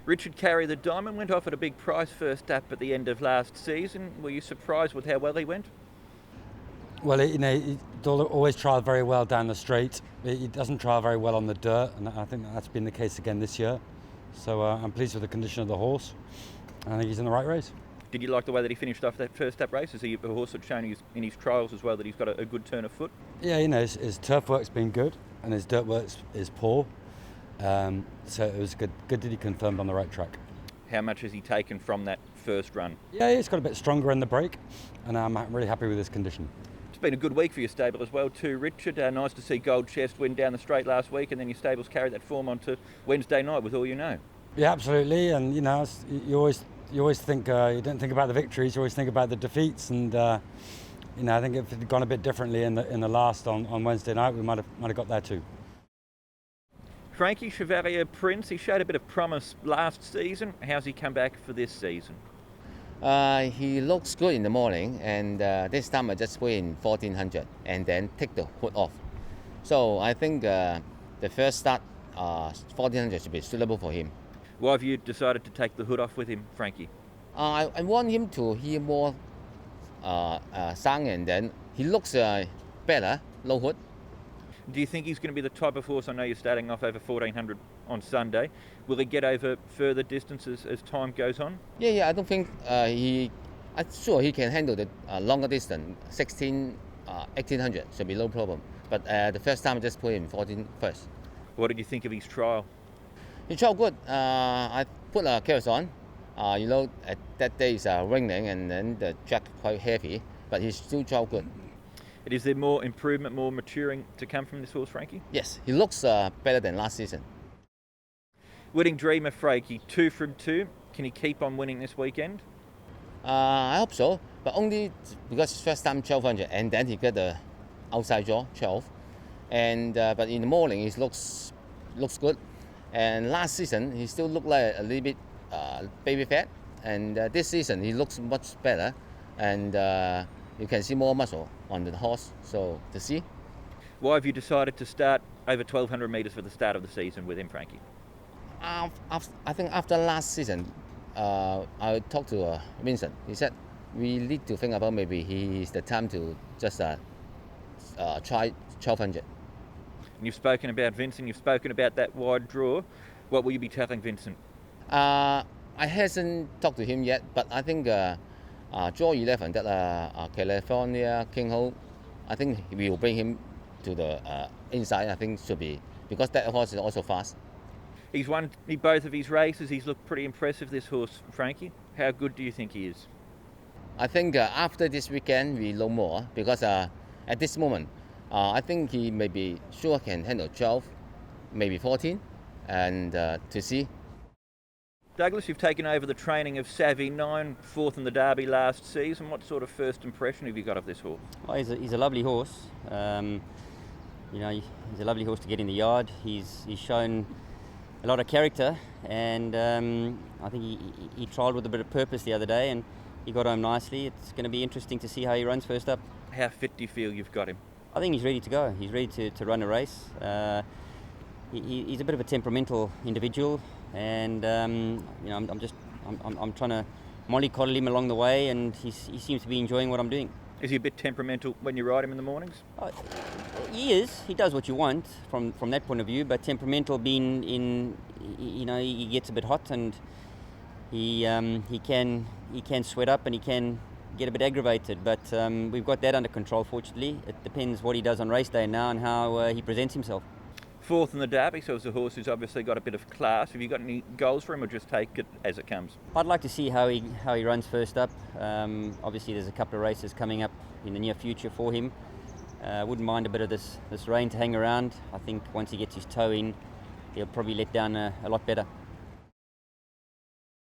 Richard Carey, the Diamond, went off at a big price first up at the end of last season. Were you surprised with how well he went? Well, he always trialled very well down the straight. He doesn't trial very well on the dirt, and I think that's been the case again this year. So I'm pleased with the condition of the horse. I think he's in the right race. Did you like the way that he finished off that first up race? Is he a horse that's shown in his trials as well that he's got a good turn of foot? Yeah, his turf work's been good, and his dirt work is poor. So it was good that he confirmed on the right track. How much has he taken from that first run? Yeah, he's got a bit stronger in the break, and I'm really happy with his condition. It's been a good week for your stable as well too, Richard. Nice to see Gold Chest win down the straight last week, and then your stables carry that form on to Wednesday night with All You Know. Yeah, absolutely, and you always think, you don't think about the victories, you always think about the defeats, and I think if it had gone a bit differently in the last on Wednesday night, we might have got there too. Frankie, Chevalier Prince, he showed a bit of promise last season. How's he come back for this season? He looks good in the morning, and this time I just put in 1400 and then take the hood off. So I think the first start, 1400 should be suitable for him. Why have you decided to take the hood off with him, Frankie? I want him to hear more sound, and then he looks better, low hood. Do you think he's going to be the type of horse? I know you're starting off over 1400 on Sunday. Will he get over further distances as time goes on? Yeah. I don't think I'm sure he can handle the longer distance. 1800 should be no problem. But the first time I just put him 14 first. What did you think of his trial? He tried good. I put a carousel on. That day is raining, and then the track quite heavy, but he still tried good. And is there more improvement, more maturing to come from this horse, Frankie? Yes, he looks better than last season. Wedding Dreamer, Frankie, 2 from 2. Can he keep on winning this weekend? I hope so, but only because it's first time 1200, and then he got the outside jaw 12. And but in the morning he looks good. And last season he still looked like a little bit baby fat, and this season he looks much better, and you can see more muscle on the horse. So to see. Why have you decided to start over 1200 metres for the start of the season with him, Frankie? I think after last season, I talked to Vincent. He said we need to think about maybe he is the time to just try 1200. And you've spoken about Vincent, you've spoken about that wide draw. What will you be telling Vincent? I hasn't talked to him yet, but I think draw 11, that California King Ho, I think we will bring him to the inside. I think should be, because that horse is also fast. He's won both of his races. He's looked pretty impressive, this horse, Frankie. How good do you think he is? I think after this weekend we know more, because at this moment I think he maybe sure can handle 12, maybe 14, and to see. Douglas, you've taken over the training of Savvy 9, 4th in the Derby last season. What sort of first impression have you got of this horse? Well, he's a lovely horse. He's a lovely horse to get in the yard. He's shown a lot of character, and I think he trialled with a bit of purpose the other day, and he got home nicely. It's going to be interesting to see how he runs first up. How fit do you feel you've got him? I think he's ready to go. He's ready to run a race. He's a bit of a temperamental individual, and I'm trying to mollycoddle him along the way, and he seems to be enjoying what I'm doing. Is he a bit temperamental when you ride him in the mornings? He is. He does what you want from that point of view, but temperamental being he gets a bit hot, and he can sweat up, and he can get a bit aggravated, but we've got that under control, fortunately. It depends what he does on race day now and how he presents himself. 4th in the Derby, so it's a horse who's obviously got a bit of class. Have you got any goals for him, or just take it as it comes? I'd like to see how he runs first up. Obviously there's a couple of races coming up in the near future for him. Wouldn't mind a bit of this rain to hang around. I think once he gets his toe in, he'll probably let down a lot better.